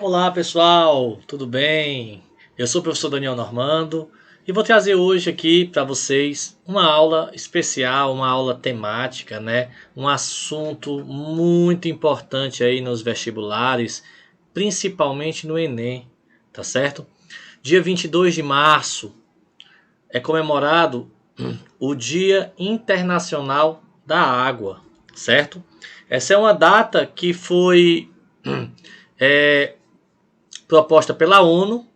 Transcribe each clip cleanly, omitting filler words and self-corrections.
Olá pessoal, tudo bem? Eu sou o professor Daniel Normando e vou trazer hoje aqui para vocês uma aula especial, uma aula temática, né? Um assunto muito importante aí nos vestibulares, principalmente no Enem, tá certo? Dia 22 de março é comemorado o Dia Internacional da Água, certo? Essa é uma data que foi é, proposta pela ONU,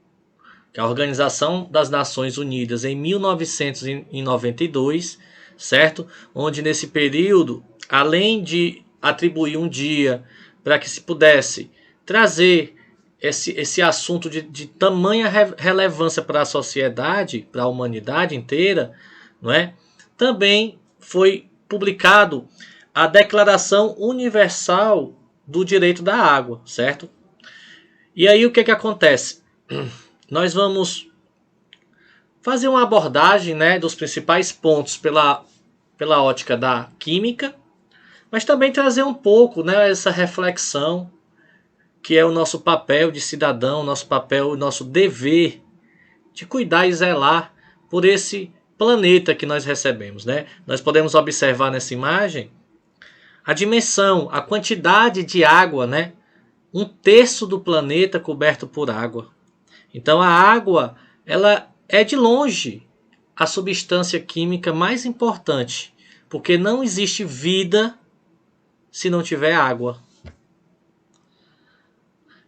que é a Organização das Nações Unidas, em 1992, certo? Onde nesse período, além de atribuir um dia para que se pudesse trazer esse assunto de tamanha relevância para a sociedade, para a humanidade inteira, não é? Também foi publicado a Declaração Universal do Direito da Água, certo? E aí o que acontece? Nós vamos fazer uma abordagem, né, dos principais pontos pela ótica da química, mas também trazer um pouco, né, essa reflexão que é o nosso papel de cidadão, nosso papel, nosso dever de cuidar e zelar por esse planeta que nós recebemos, né? Nós podemos observar nessa imagem a dimensão, a quantidade de água, né? Um terço do planeta coberto por água. Então a água, ela é de longe a substância química mais importante, porque não existe vida se não tiver água.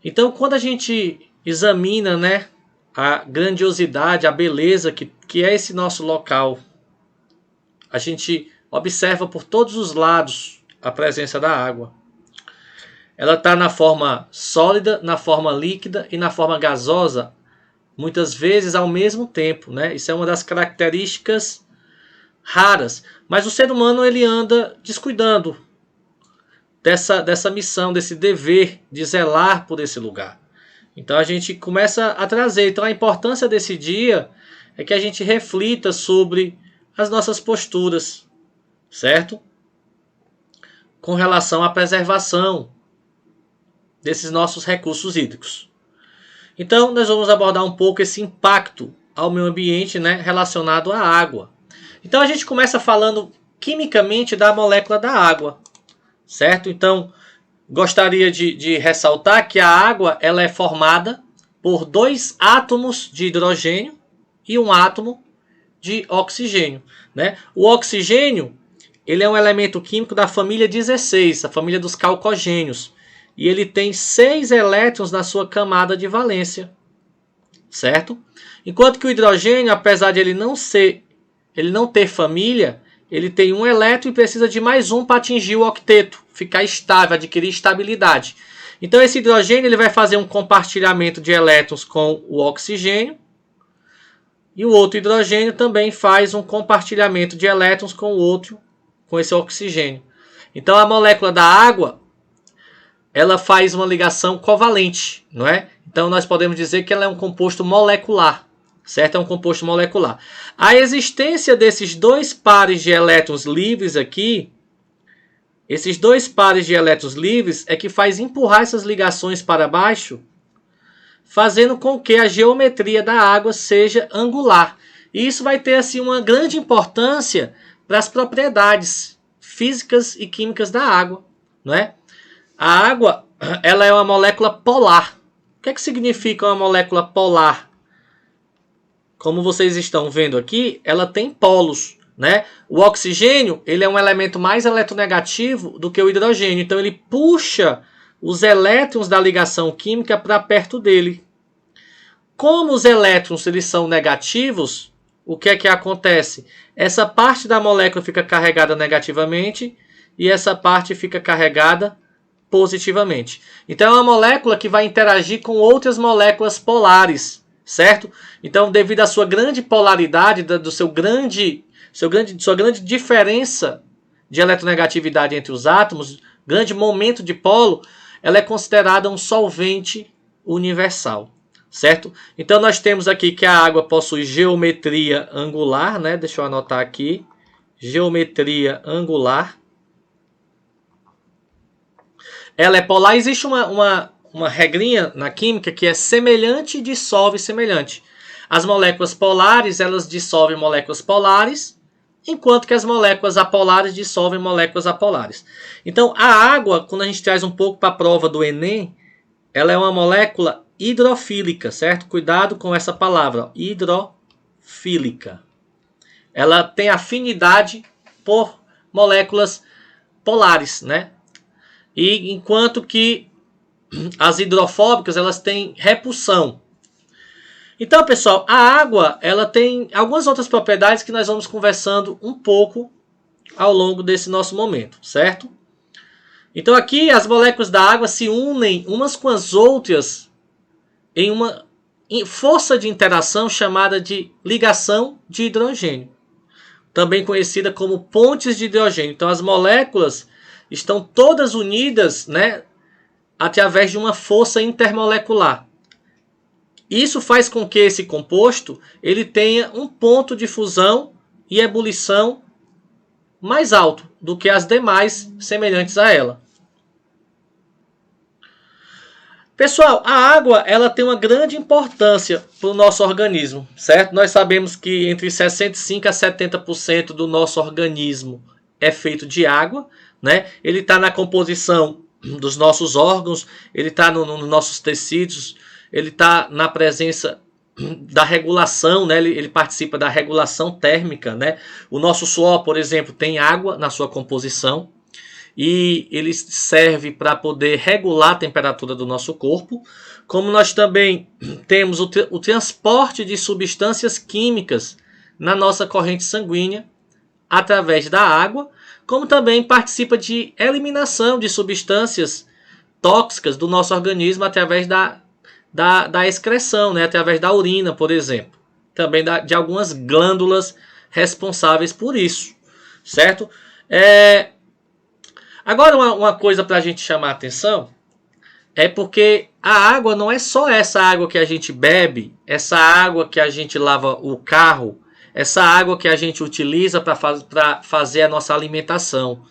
Então quando a gente examina, né, a grandiosidade, a beleza que é esse nosso local, a gente observa por todos os lados a presença da água. Ela está na forma sólida, na forma líquida e na forma gasosa, muitas vezes ao mesmo tempo, né? Isso é uma das características raras. Mas o ser humano ele anda descuidando dessa missão, desse dever de zelar por esse lugar. Então a gente começa a trazer. Então a importância desse dia é que a gente reflita sobre as nossas posturas, certo? Com relação à preservação desses nossos recursos hídricos. Então, nós vamos abordar um pouco esse impacto ao meio ambiente, né, relacionado à água. Então, a gente começa falando quimicamente da molécula da água, certo? Então, gostaria de ressaltar que a água ela é formada por dois átomos de hidrogênio e um átomo de oxigênio, né? O oxigênio ele é um elemento químico da família 16, a família dos calcogênios. E ele tem 6 elétrons na sua camada de valência, certo? Enquanto que o hidrogênio, apesar de ele não ter família, ele tem um elétron e precisa de mais um para atingir o octeto, ficar estável, adquirir estabilidade. Então esse hidrogênio ele vai fazer um compartilhamento de elétrons com o oxigênio, e o outro hidrogênio também faz um compartilhamento de elétrons com o outro, com esse oxigênio. Então a molécula da água ela faz uma ligação covalente, não é? Então nós podemos dizer que ela é um composto molecular, certo? É um composto molecular. A existência desses dois pares de elétrons livres aqui, esses dois pares de elétrons livres é que faz empurrar essas ligações para baixo, fazendo com que a geometria da água seja angular. E isso vai ter assim uma grande importância para as propriedades físicas e químicas da água, não é? A água, ela é uma molécula polar. O que significa uma molécula polar? Como vocês estão vendo aqui, ela tem polos, né? O oxigênio, ele é um elemento mais eletronegativo do que o hidrogênio. Então, ele puxa os elétrons da ligação química para perto dele. Como os elétrons eles são negativos, o que acontece? Essa parte da molécula fica carregada negativamente e essa parte fica carregada positivamente. Então é uma molécula que vai interagir com outras moléculas polares, certo? Então, devido à sua grande polaridade, sua grande diferença de eletronegatividade entre os átomos, grande momento de polo, ela é considerada um solvente universal, certo? Então nós temos aqui que a água possui geometria angular, né? Deixa eu anotar aqui, geometria angular. Ela é polar. Existe uma regrinha na química que é semelhante dissolve semelhante. As moléculas polares, elas dissolvem moléculas polares, enquanto que as moléculas apolares dissolvem moléculas apolares. Então, a água, quando a gente traz um pouco para a prova do Enem, ela é uma molécula hidrofílica, certo? Cuidado com essa palavra, hidrofílica. Ela tem afinidade por moléculas polares, né? E enquanto que as hidrofóbicas, elas têm repulsão. Então, pessoal, a água, ela tem algumas outras propriedades que nós vamos conversando um pouco ao longo desse nosso momento, certo? Então, aqui as moléculas da água se unem umas com as outras em uma força de interação chamada de ligação de hidrogênio, também conhecida como pontes de hidrogênio. Então, as moléculas estão todas unidas, né, através de uma força intermolecular. Isso faz com que esse composto ele tenha um ponto de fusão e ebulição mais alto do que as demais semelhantes a ela. Pessoal, a água ela tem uma grande importância para o nosso organismo, certo? Nós sabemos que entre 65% a 70% do nosso organismo é feito de água, né? Ele está na composição dos nossos órgãos, ele está nos nossos tecidos, ele está na presença da regulação, né? Ele participa da regulação térmica, né? O nosso suor, por exemplo, tem água na sua composição e ele serve para poder regular a temperatura do nosso corpo. Como nós também temos o transporte de substâncias químicas na nossa corrente sanguínea através da água, como também participa de eliminação de substâncias tóxicas do nosso organismo através da excreção, né? Através da urina, por exemplo. Também de algumas glândulas responsáveis por isso, certo? Agora, uma coisa para a gente chamar a atenção é porque a água não é só essa água que a gente bebe, essa água que a gente lava o carro, essa água que a gente utiliza para fazer a nossa alimentação.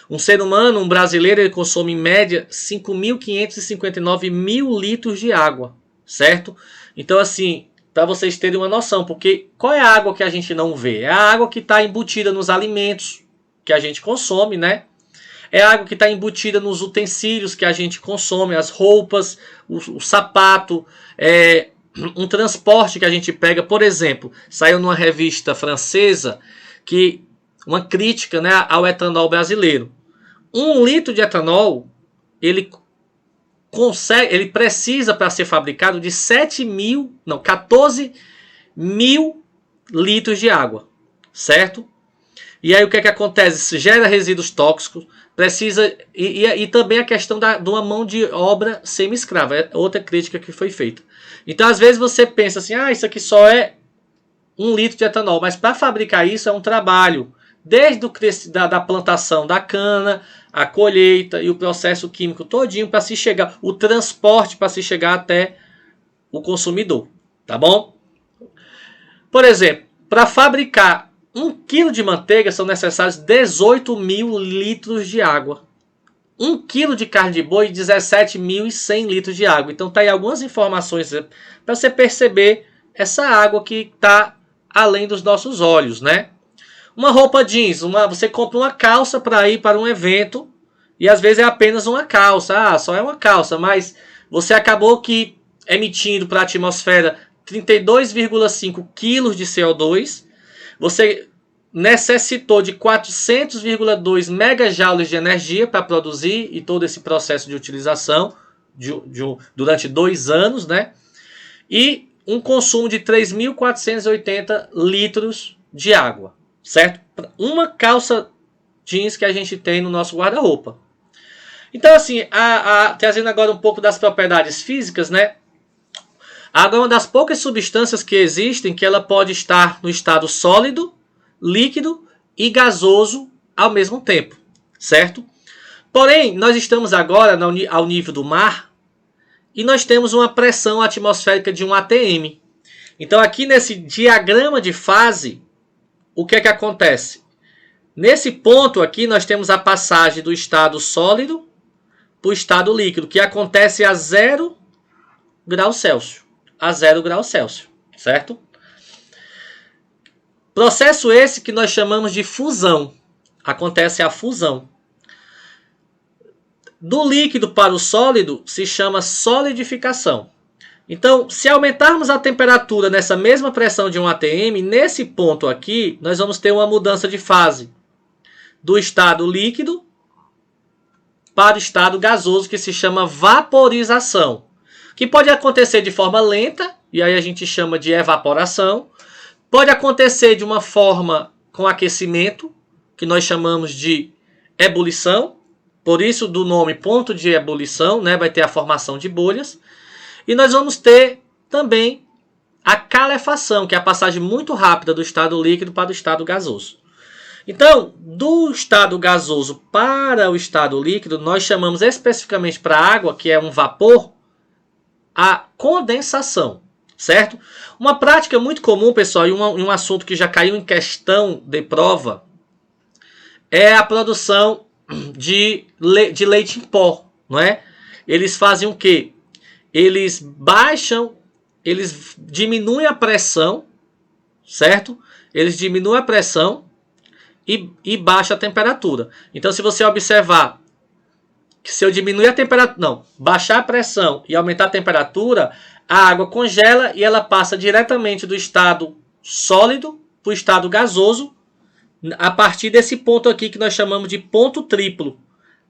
Um ser humano, um brasileiro, ele consome em média 5.559 mil litros de água, certo? Então, assim, para vocês terem uma noção, porque qual é a água que a gente não vê? É a água que está embutida nos alimentos que a gente consome, né? É a água que está embutida nos utensílios que a gente consome, as roupas, o sapato, um transporte que a gente pega. Por exemplo, saiu numa revista francesa que uma crítica, né, ao etanol brasileiro. 1 litro de etanol, ele precisa para ser fabricado de 14 mil litros de água, certo? E aí o que é que acontece? Isso gera resíduos tóxicos, precisa e também a questão de uma mão de obra semi-escrava, é outra crítica que foi feita. Então às vezes você pensa assim, isso aqui só é 1 litro de etanol, mas para fabricar isso é um trabalho, desde da plantação da cana, a colheita e o processo químico todinho para se chegar, o transporte para se chegar até o consumidor, tá bom? Por exemplo, para fabricar 1 quilo de manteiga são necessários 18 mil litros de água. 1 quilo de carne de boi, 17.100 litros de água. Então tá aí algumas informações para você perceber essa água que está além dos nossos olhos, né? Uma roupa jeans, você compra uma calça para ir para um evento e às vezes é apenas uma calça. Só é uma calça, mas você acabou que emitindo para a atmosfera 32,5 quilos de CO2. Você necessitou de 400,2 megajoules de energia para produzir e todo esse processo de utilização durante 2 anos, né? E um consumo de 3.480 litros de água, certo? Uma calça jeans que a gente tem no nosso guarda-roupa. Então, assim, trazendo agora um pouco das propriedades físicas, né? A água é uma das poucas substâncias que existem que ela pode estar no estado sólido, líquido e gasoso ao mesmo tempo, certo? Porém, nós estamos agora ao nível do mar e nós temos uma pressão atmosférica de 1 atm. Então, aqui nesse diagrama de fase, o que é que acontece? Nesse ponto aqui, nós temos a passagem do estado sólido para o estado líquido, que acontece a 0 graus Celsius. A 0 graus Celsius, certo? Processo esse que nós chamamos de fusão. Acontece a fusão. Do líquido para o sólido se chama solidificação. Então, se aumentarmos a temperatura nessa mesma pressão de um atm, nesse ponto aqui, nós vamos ter uma mudança de fase do estado líquido para o estado gasoso, que se chama vaporização, que pode acontecer de forma lenta, e aí a gente chama de evaporação. Pode acontecer de uma forma com aquecimento, que nós chamamos de ebulição, por isso do nome ponto de ebulição, né? Vai ter a formação de bolhas. E nós vamos ter também a calefação, que é a passagem muito rápida do estado líquido para o estado gasoso. Então, do estado gasoso para o estado líquido, nós chamamos especificamente para a água, que é um vapor, a condensação, certo? Uma prática muito comum, pessoal, e um assunto que já caiu em questão de prova, é a produção de leite em pó, não é? Eles fazem o quê? Eles diminuem a pressão, certo? Eles diminuem a pressão e baixa a temperatura. Então, se você observar que se eu diminuir a temperatura, não, baixar a pressão e aumentar a temperatura, a água congela e ela passa diretamente do estado sólido para o estado gasoso, a partir desse ponto aqui que nós chamamos de ponto triplo.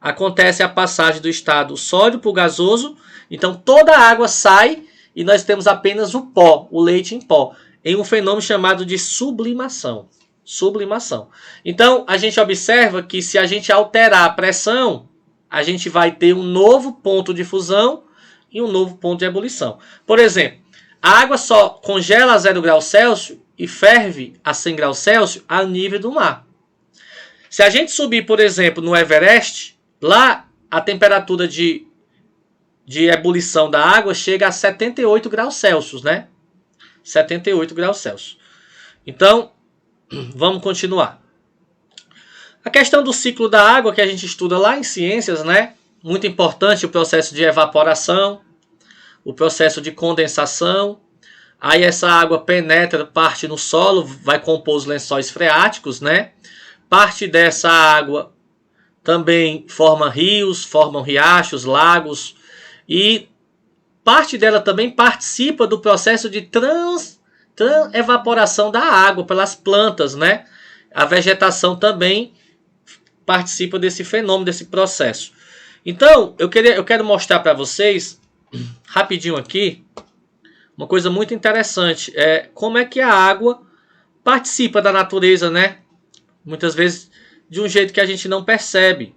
Acontece a passagem do estado sólido para o gasoso, então toda a água sai e nós temos apenas o pó, o leite em pó, em um fenômeno chamado de sublimação. Sublimação. Então a gente observa que se a gente alterar a pressão, a gente vai ter um novo ponto de fusão e um novo ponto de ebulição. Por exemplo, a água só congela a 0 graus Celsius e ferve a 100 graus Celsius a nível do mar. Se a gente subir, por exemplo, no Everest, lá a temperatura de ebulição da água chega a 78 graus Celsius, né? 78 graus Celsius. Então, vamos continuar. A questão do ciclo da água que a gente estuda lá em ciências, né? Muito importante o processo de evaporação, o processo de condensação. Aí essa água penetra, parte no solo, vai compor os lençóis freáticos, né? Parte dessa água também forma rios, formam riachos, lagos. E parte dela também participa do processo de evaporação da água pelas plantas, né? A vegetação também participa desse fenômeno, desse processo. Então, eu quero mostrar para vocês, rapidinho aqui, uma coisa muito interessante. É como é que a água participa da natureza, né? Muitas vezes de um jeito que a gente não percebe.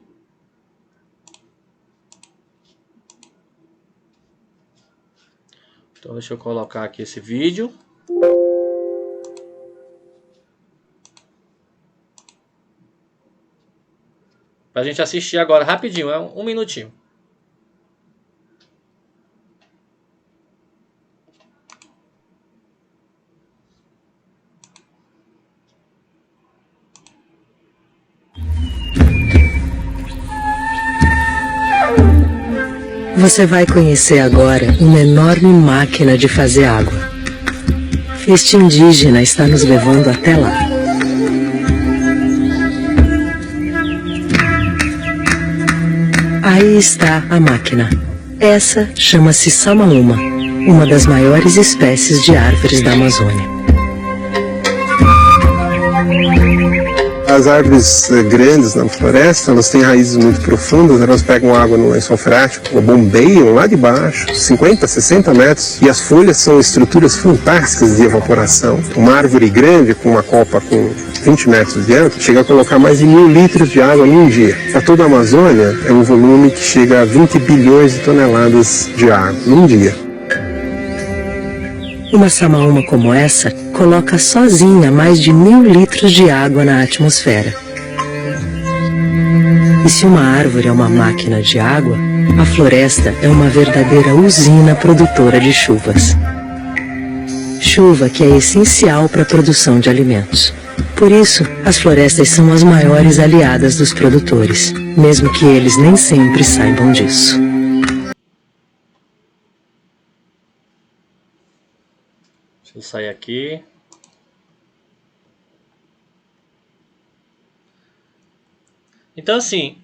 Então, deixa eu colocar aqui esse vídeo. Pra gente assistir agora rapidinho, é um minutinho. Você vai conhecer agora uma enorme máquina de fazer água. Este indígena está nos levando até lá. Aí está a máquina. Essa chama-se samaúma, uma das maiores espécies de árvores da Amazônia. As árvores grandes na floresta, elas têm raízes muito profundas, elas pegam água no lençol freático, bombeiam lá de baixo, 50, 60 metros, e as folhas são estruturas fantásticas de evaporação. Uma árvore grande, com uma copa com 20 metros de diâmetro, chega a colocar mais de 1000 litros de água num dia. Para toda a Amazônia, é um volume que chega a 20 bilhões de toneladas de água num dia. Uma samaúma como essa coloca sozinha mais de 1000 litros de água na atmosfera. E se uma árvore é uma máquina de água, a floresta é uma verdadeira usina produtora de chuvas. Chuva que é essencial para a produção de alimentos. Por isso, as florestas são as maiores aliadas dos produtores, mesmo que eles nem sempre saibam disso. Deixa eu sair aqui. Então, assim,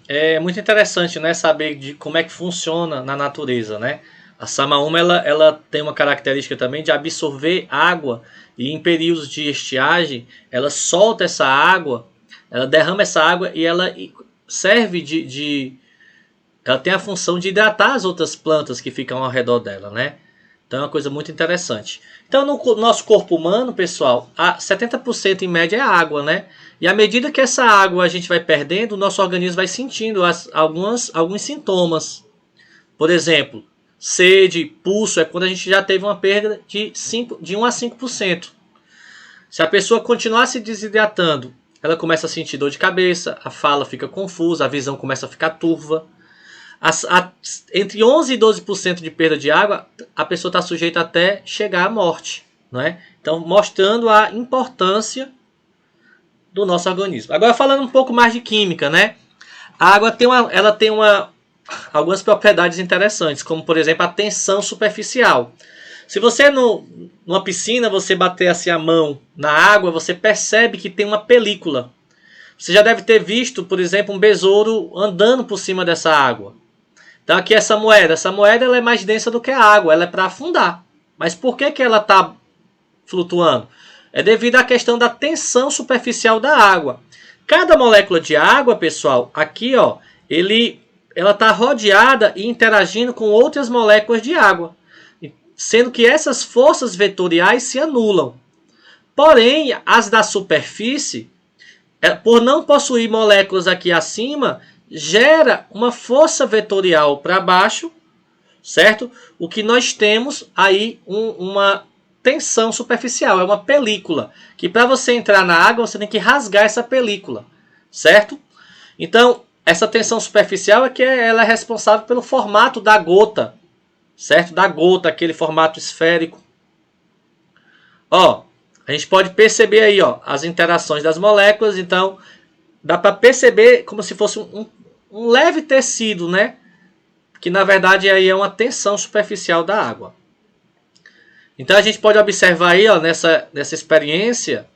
é muito interessante, né, saber de como é que funciona na natureza, né? A Samaúma, ela tem uma característica também de absorver água, e em períodos de estiagem, ela solta essa água, ela derrama essa água e ela serve ela tem a função de hidratar as outras plantas que ficam ao redor dela, né? Então é uma coisa muito interessante. Então no nosso corpo humano, pessoal, 70% em média é água, né? E à medida que essa água a gente vai perdendo, o nosso organismo vai sentindo alguns sintomas. Por exemplo, sede, pulso, é quando a gente já teve uma perda de 1 a 5%. Se a pessoa continuar se desidratando, ela começa a sentir dor de cabeça, a fala fica confusa, a visão começa a ficar turva. Entre 11% e 12% de perda de água, a pessoa está sujeita até chegar à morte, não é? Então, mostrando a importância do nosso organismo. Agora, falando um pouco mais de química, né? A água ela tem algumas propriedades interessantes, como, por exemplo, a tensão superficial. Se você, numa piscina, você bater assim a mão na água, você percebe que tem uma película. Você já deve ter visto, por exemplo, um besouro andando por cima dessa água. Então aqui essa moeda ela é mais densa do que a água, ela é para afundar. Mas por que ela está flutuando? É devido à questão da tensão superficial da água. Cada molécula de água, pessoal, aqui ó, ela está rodeada e interagindo com outras moléculas de água, sendo que essas forças vetoriais se anulam. Porém, as da superfície, por não possuir moléculas aqui acima, gera uma força vetorial para baixo, certo? O que nós temos aí uma tensão superficial, é uma película, que para você entrar na água, você tem que rasgar essa película, certo? Então, essa tensão superficial ela é responsável pelo formato da gota, certo? Da gota, aquele formato esférico. Ó, a gente pode perceber aí, ó, as interações das moléculas, então dá para perceber como se fosse um leve tecido, né? Que na verdade aí é uma tensão superficial da água. Então a gente pode observar aí, ó, nessa experiência,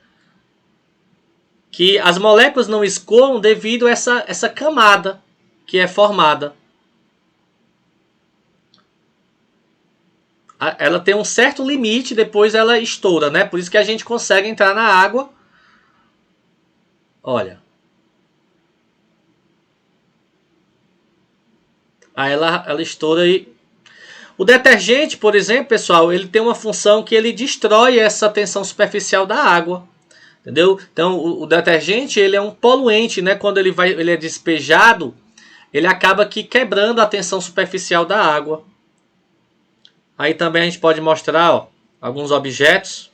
que as moléculas não escoam devido a essa camada que é formada. Ela tem um certo limite, depois ela estoura, né? Por isso que a gente consegue entrar na água. Olha. Aí ela estoura aí. O detergente, por exemplo, pessoal, ele tem uma função que ele destrói essa tensão superficial da água. Entendeu? Então, o detergente, ele é um poluente, né? Quando ele é despejado, ele acaba aqui quebrando a tensão superficial da água. Aí também a gente pode mostrar, ó, alguns objetos.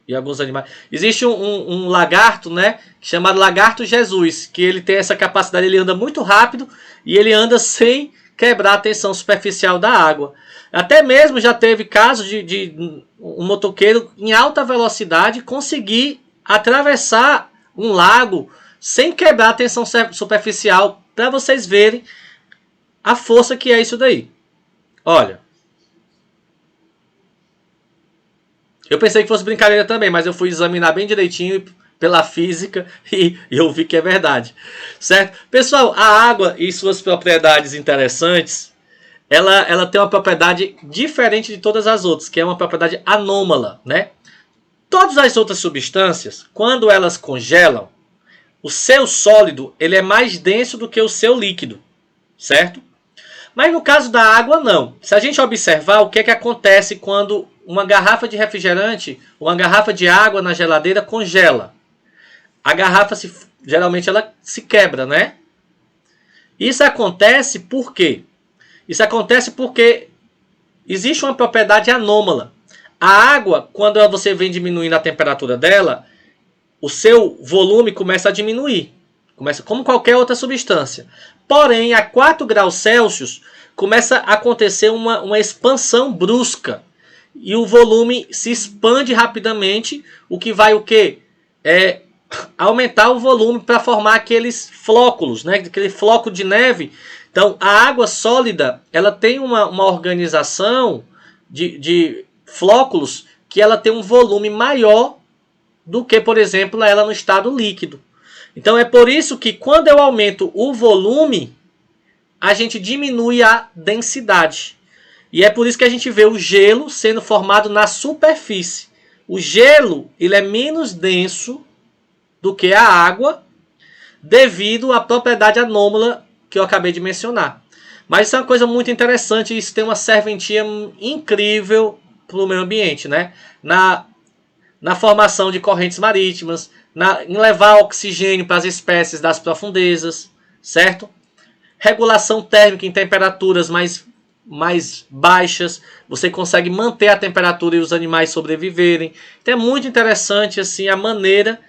E alguns animais. Existe um lagarto, né? Chamado lagarto Jesus. Que ele tem essa capacidade, ele anda muito rápido. E ele anda sem quebrar a tensão superficial da água. Até mesmo já teve casos de um motoqueiro em alta velocidade conseguir atravessar um lago sem quebrar a tensão superficial. Para vocês verem a força que é isso daí. Olha. Eu pensei que fosse brincadeira também, mas eu fui examinar bem direitinho pela física e eu vi que é verdade. Certo? Pessoal, a água e suas propriedades interessantes, ela tem uma propriedade diferente de todas as outras, que é uma propriedade anômala, né? Todas as outras substâncias, quando elas congelam, o seu sólido ele é mais denso do que o seu líquido, certo? Mas no caso da água, não. Se a gente observar o que é que acontece quando uma garrafa de refrigerante, uma garrafa de água na geladeira congela. A garrafa, geralmente, ela se quebra, né? Isso acontece por quê? Isso acontece porque existe uma propriedade anômala. A água, quando você vem diminuindo a temperatura dela, o seu volume começa a diminuir. Começa como qualquer outra substância. Porém, a 4 graus Celsius, começa a acontecer uma expansão brusca. e o volume se expande rapidamente, o que vai o quê? Aumentar o volume para formar aqueles flóculos, né? Aquele floco de neve. Então, a água sólida, ela tem uma organização de flóculos que ela tem um volume maior do que, por exemplo, ela no estado líquido. Então, é por isso que quando eu aumento o volume, a gente diminui a densidade. E é por isso que a gente vê o gelo sendo formado na superfície. O gelo, ele é menos denso do que a água, devido à propriedade anômala que eu acabei de mencionar. Mas isso é uma coisa muito interessante, isso tem uma serventia incrível para o meio ambiente, né? Na formação de correntes marítimas, em levar oxigênio para as espécies das profundezas, certo? Regulação térmica em temperaturas mais baixas, você consegue manter a temperatura e os animais sobreviverem. Então é muito interessante assim a maneira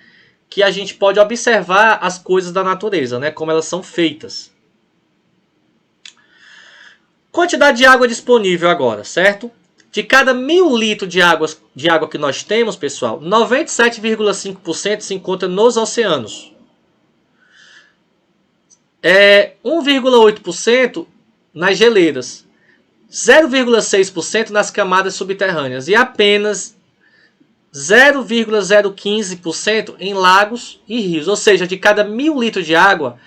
que a gente pode observar as coisas da natureza, né? Como elas são feitas. Quantidade de água disponível agora, certo? De cada 1000 litros de água que nós temos, pessoal, 97,5% se encontra nos oceanos. 1,8% nas geleiras. 0,6% nas camadas subterrâneas. E apenas 0,015% em lagos e rios. Ou seja, de cada 1000 litros de água,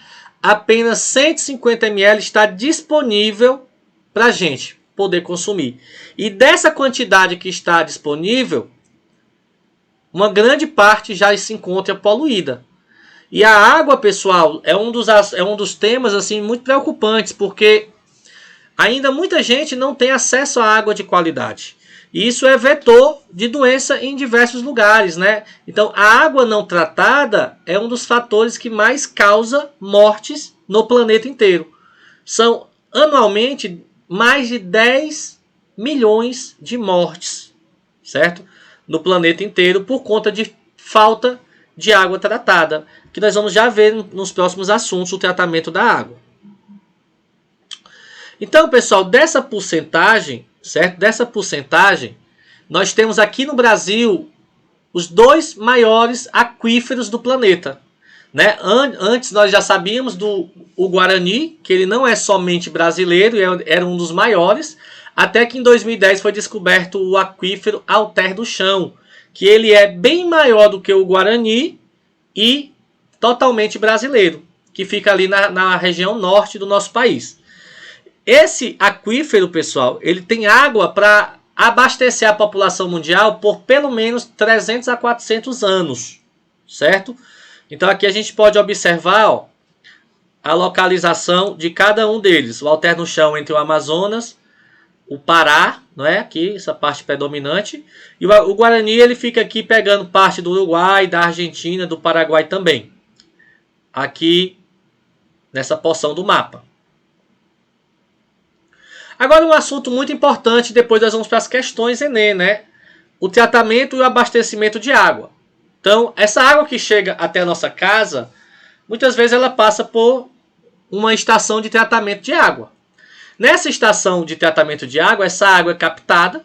apenas 150 ml está disponível para a gente poder consumir. E dessa quantidade que está disponível, uma grande parte já se encontra poluída. E a água, pessoal, é um dos temas assim, muito preocupantes, porque ainda muita gente não tem acesso à água de qualidade. E isso é vetor de doença em diversos lugares, né? Então, a água não tratada é um dos fatores que mais causa mortes no planeta inteiro. São, anualmente, mais de 10 milhões de mortes, certo? No planeta inteiro por conta de falta de água tratada, que nós vamos já ver nos próximos assuntos o tratamento da água. Então, pessoal, dessa porcentagem, certo? Dessa porcentagem, nós temos aqui no Brasil os 2 maiores aquíferos do planeta, né? Antes nós já sabíamos do Guarani, que ele não é somente brasileiro, era um dos maiores, até que em 2010 foi descoberto o aquífero Alter do Chão, que ele é bem maior do que o Guarani e totalmente brasileiro, que fica ali na região norte do nosso país. Esse aquífero, pessoal, ele tem água para abastecer a população mundial por pelo menos 300 a 400 anos, certo? Então aqui a gente pode observar, ó, a localização de cada um deles. O Alter no Chão entre o Amazonas, o Pará, não é? Aqui, essa parte predominante. E o Guarani, ele fica aqui pegando parte do Uruguai, da Argentina, do Paraguai também. Aqui, nessa porção do mapa. Agora um assunto muito importante, depois nós vamos para as questões Enem, né? O tratamento e o abastecimento de água. Então, essa água que chega até a nossa casa, muitas vezes ela passa por uma estação de tratamento de água. Nessa estação de tratamento de água, essa água é captada.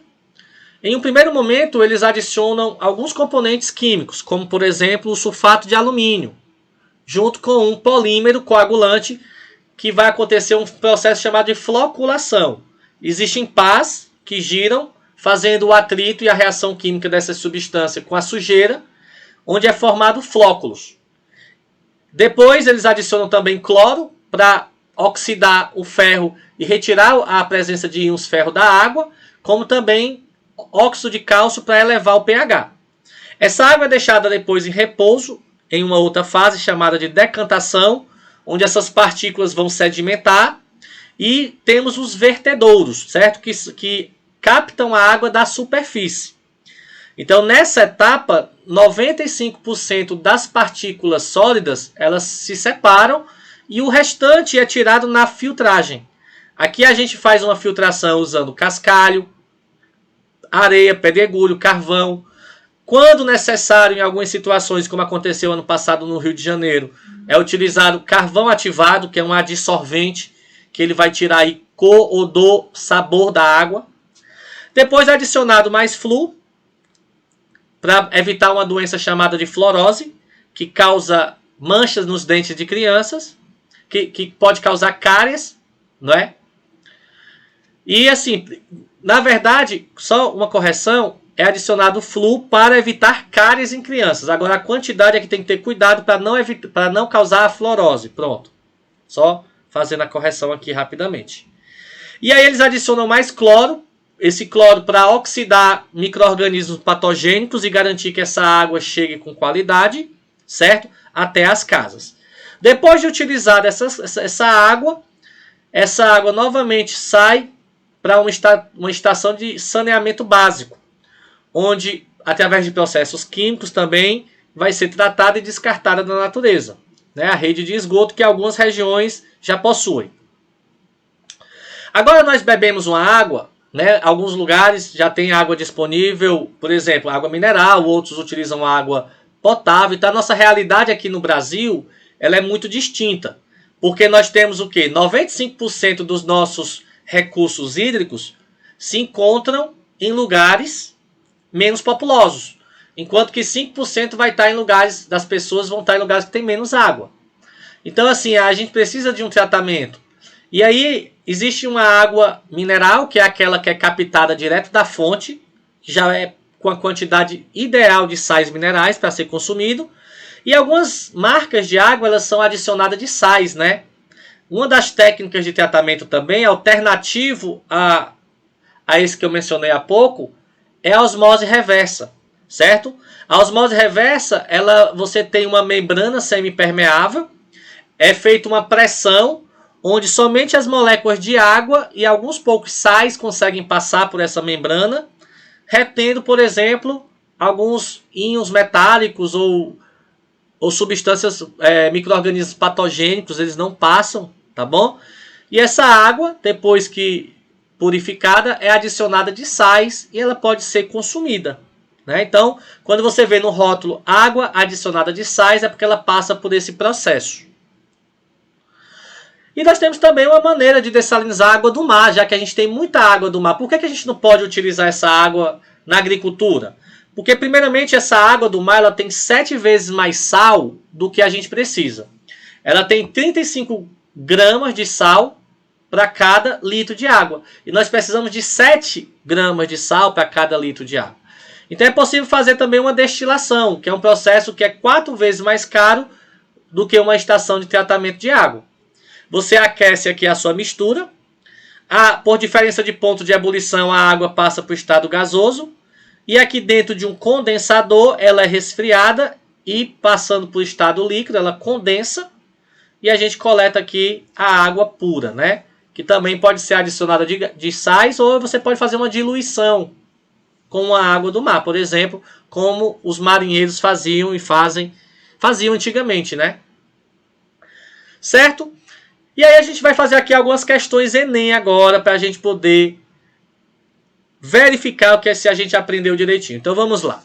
Em um primeiro momento, eles adicionam alguns componentes químicos, como por exemplo o sulfato de alumínio, junto com um polímero coagulante, que vai acontecer um processo chamado de floculação. Existem pás que giram, fazendo o atrito e a reação química dessa substância com a sujeira, onde é formado flóculos. Depois eles adicionam também cloro para oxidar o ferro e retirar a presença de íons ferro da água, como também óxido de cálcio para elevar o pH. Essa água é deixada depois em repouso, em uma outra fase chamada de decantação, onde essas partículas vão sedimentar, e temos os vertedouros, certo? Que captam a água da superfície. Então, nessa etapa, 95% das partículas sólidas, elas se separam e o restante é tirado na filtragem. Aqui a gente faz uma filtração usando cascalho, areia, pedregulho, carvão. Quando necessário, em algumas situações, como aconteceu ano passado no Rio de Janeiro, é utilizado carvão ativado, que é um adsorvente, que ele vai tirar aí cor, odor, sabor da água. Depois é adicionado mais flu, para evitar uma doença chamada de fluorose, que causa manchas nos dentes de crianças, que pode causar cáries, não é? E assim, na verdade, só uma correção, é adicionado flu para evitar cáries em crianças. Agora a quantidade é que tem que ter cuidado para não causar a fluorose. Pronto. Só fazendo a correção aqui rapidamente. E aí eles adicionam mais cloro. Esse cloro para oxidar micro-organismos patogênicos e garantir que essa água chegue com qualidade, certo? Até as casas. Depois de utilizar essa água novamente sai para uma estação de saneamento básico, onde, através de processos químicos também, vai ser tratada e descartada da natureza, né? A rede de esgoto que algumas regiões já possuem. Agora nós bebemos uma água, né? Alguns lugares já tem água disponível, por exemplo, água mineral, outros utilizam água potável. Então a nossa realidade aqui no Brasil, ela é muito distinta, porque nós temos o quê? 95% dos nossos recursos hídricos se encontram em lugares menos populosos, enquanto que 5% vai estar em lugares, das pessoas vão estar em lugares que tem menos água. Então assim, a gente precisa de um tratamento. E aí existe uma água mineral, que é aquela que é captada direto da fonte, que já é com a quantidade ideal de sais minerais para ser consumido. E algumas marcas de água, elas são adicionadas de sais, né? Uma das técnicas de tratamento também, alternativo a esse que eu mencionei há pouco, é a osmose reversa, certo? A osmose reversa, você tem uma membrana semipermeável, é feita uma pressão, onde somente as moléculas de água e alguns poucos sais conseguem passar por essa membrana, retendo, por exemplo, alguns íons metálicos ou substâncias, micro-organismos patogênicos, eles não passam, tá bom? E essa água, depois que purificada, é adicionada de sais e ela pode ser consumida, né? Então, quando você vê no rótulo água adicionada de sais, é porque ela passa por esse processo. E nós temos também uma maneira de dessalinizar a água do mar, já que a gente tem muita água do mar. Por que a gente não pode utilizar essa água na agricultura? Porque, primeiramente, essa água do mar ela tem 7 vezes mais sal do que a gente precisa. Ela tem 35 gramas de sal para cada litro de água. E nós precisamos de 7 gramas de sal para cada litro de água. Então é possível fazer também uma destilação, que é um processo que é 4 vezes mais caro do que uma estação de tratamento de água. Você aquece aqui a sua mistura. Por diferença de ponto de ebulição, a água passa para o estado gasoso. E aqui dentro de um condensador, ela é resfriada e passando para o estado líquido, ela condensa. E a gente coleta aqui a água pura, né? Que também pode ser adicionada de sais, ou você pode fazer uma diluição com a água do mar, por exemplo, como os marinheiros faziam e faziam antigamente, né? Certo? E aí a gente vai fazer aqui algumas questões Enem agora, para a gente poder verificar o que é se a gente aprendeu direitinho. Então vamos lá.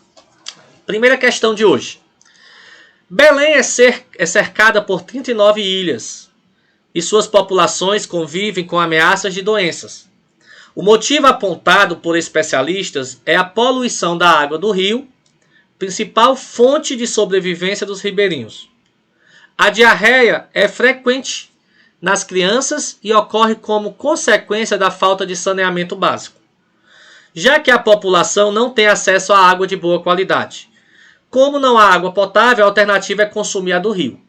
Primeira questão de hoje. Belém é cercada por 39 ilhas e suas populações convivem com ameaças de doenças. O motivo apontado por especialistas é a poluição da água do rio, principal fonte de sobrevivência dos ribeirinhos. A diarreia é frequente nas crianças e ocorre como consequência da falta de saneamento básico, já que a população não tem acesso à água de boa qualidade. Como não há água potável, a alternativa é consumir a do rio.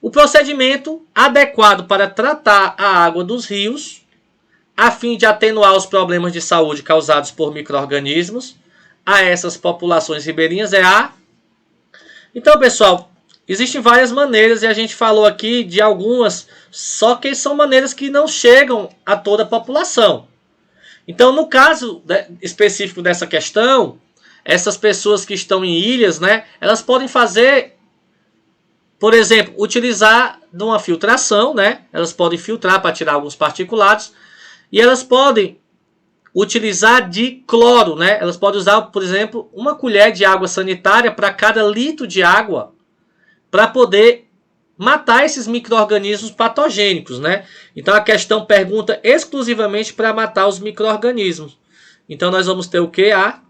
O procedimento adequado para tratar a água dos rios, a fim de atenuar os problemas de saúde causados por micro-organismos a essas populações ribeirinhas, é a... Então, pessoal, existem várias maneiras e a gente falou aqui de algumas, só que são maneiras que não chegam a toda a população. Então, no caso específico dessa questão, essas pessoas que estão em ilhas, né, elas podem fazer, por exemplo, utilizar de uma filtração, né? Elas podem filtrar para tirar alguns particulados e elas podem utilizar de cloro, né? Elas podem usar, por exemplo, uma colher de água sanitária para cada litro de água para poder matar esses micro-organismos patogênicos, né? Então a questão pergunta exclusivamente para matar os micro-organismos. Então nós vamos ter o que? A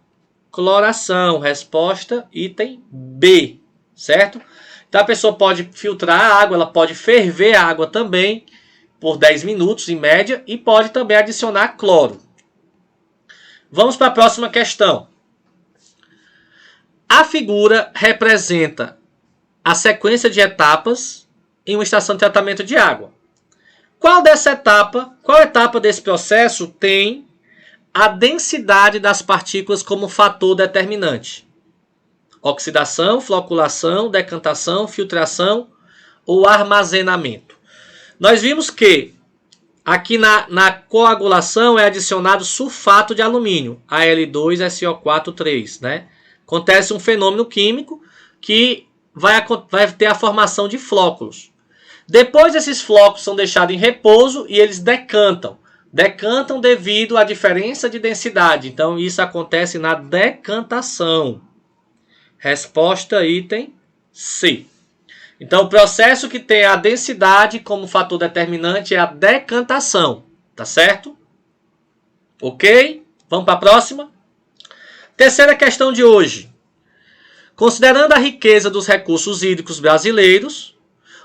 cloração. Resposta item B, certo? Então a pessoa pode filtrar a água, ela pode ferver a água também por 10 minutos em média e pode também adicionar cloro. Vamos para a próxima questão. A figura representa a sequência de etapas em uma estação de tratamento de água. Qual etapa desse processo tem a densidade das partículas como fator determinante? Oxidação, floculação, decantação, filtração ou armazenamento. Nós vimos que aqui na coagulação é adicionado sulfato de alumínio, Al2SO4,3, né? Acontece um fenômeno químico que vai ter a formação de flóculos. Depois esses flóculos são deixados em repouso e eles decantam. Decantam devido à diferença de densidade. Então isso acontece na decantação. Resposta item C. Então o processo que tem a densidade como fator determinante é a decantação. Tá certo? Ok? Vamos para a próxima? Terceira questão de hoje. Considerando a riqueza dos recursos hídricos brasileiros,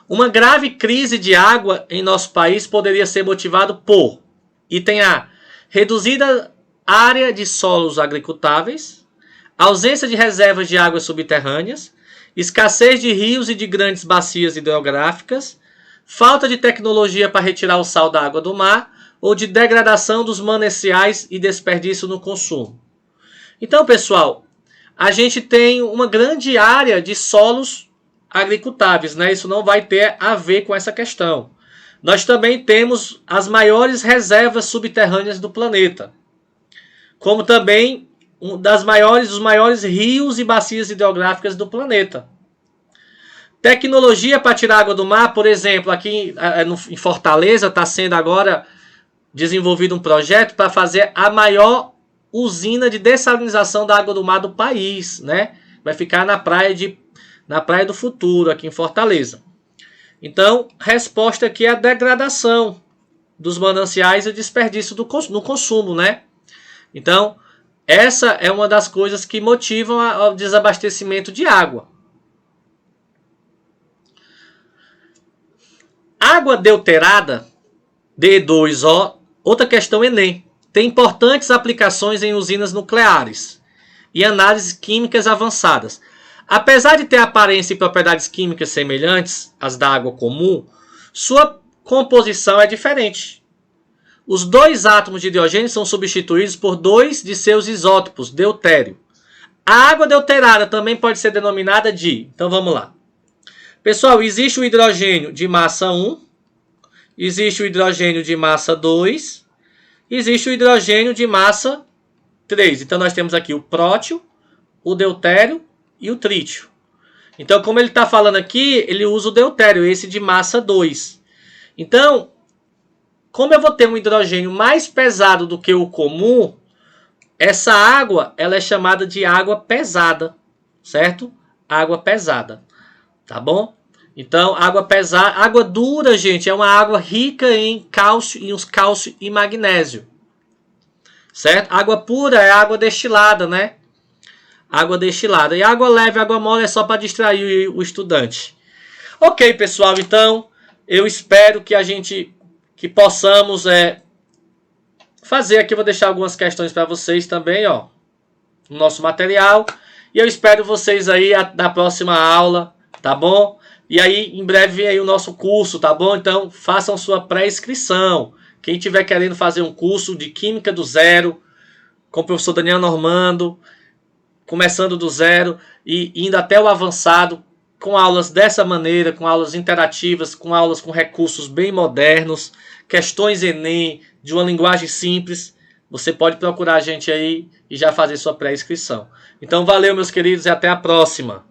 uma grave crise de água em nosso país poderia ser motivada por: item A, reduzida área de solos agricultáveis, ausência de reservas de águas subterrâneas, escassez de rios e de grandes bacias hidrográficas, falta de tecnologia para retirar o sal da água do mar ou de degradação dos mananciais e desperdício no consumo. Então, pessoal, a gente tem uma grande área de solos agricultáveis, né? Isso não vai ter a ver com essa questão. Nós também temos as maiores reservas subterrâneas do planeta, como também dos maiores rios e bacias hidrográficas do planeta. Tecnologia para tirar água do mar, por exemplo, aqui em Fortaleza está sendo agora desenvolvido um projeto para fazer a maior usina de dessalinização da água do mar do país, né? Vai ficar na Praia do Futuro, aqui em Fortaleza. Então, resposta aqui é a degradação dos mananciais e o desperdício no consumo, né? Então, essa é uma das coisas que motivam o desabastecimento de água. Água deuterada, D2O, outra questão Enem. Tem importantes aplicações em usinas nucleares e análises químicas avançadas. Apesar de ter aparência e propriedades químicas semelhantes às da água comum, sua composição é diferente. Os dois átomos de hidrogênio são substituídos por dois de seus isótopos, deutério. A água deuterada também pode ser denominada de... Então vamos lá. Pessoal, existe o hidrogênio de massa 1, existe o hidrogênio de massa 2, existe o hidrogênio de massa 3. Então nós temos aqui o prótio, o deutério e o trítio. Então, como ele está falando aqui, ele usa o deutério, esse de massa 2. Então, como eu vou ter um hidrogênio mais pesado do que o comum, essa água ela é chamada de água pesada, certo? Água pesada, tá bom? Então, água pesada, água dura, gente, é uma água rica em cálcio, cálcio e magnésio, certo? Água pura é água destilada, né? Água destilada. E água leve, água mole é só para distrair o estudante. Ok, pessoal, então eu espero que possamos fazer aqui. Eu vou deixar algumas questões para vocês também, ó, no nosso material. E eu espero vocês aí na próxima aula, tá bom? E aí, em breve vem aí o nosso curso, tá bom? Então, façam sua pré-inscrição. Quem estiver querendo fazer um curso de Química do Zero, com o professor Daniel Normando, começando do zero e indo até o avançado, com aulas dessa maneira, com aulas interativas, com aulas com recursos bem modernos, questões Enem, de uma linguagem simples, você pode procurar a gente aí e já fazer sua pré-inscrição. Então, valeu, meus queridos, e até a próxima.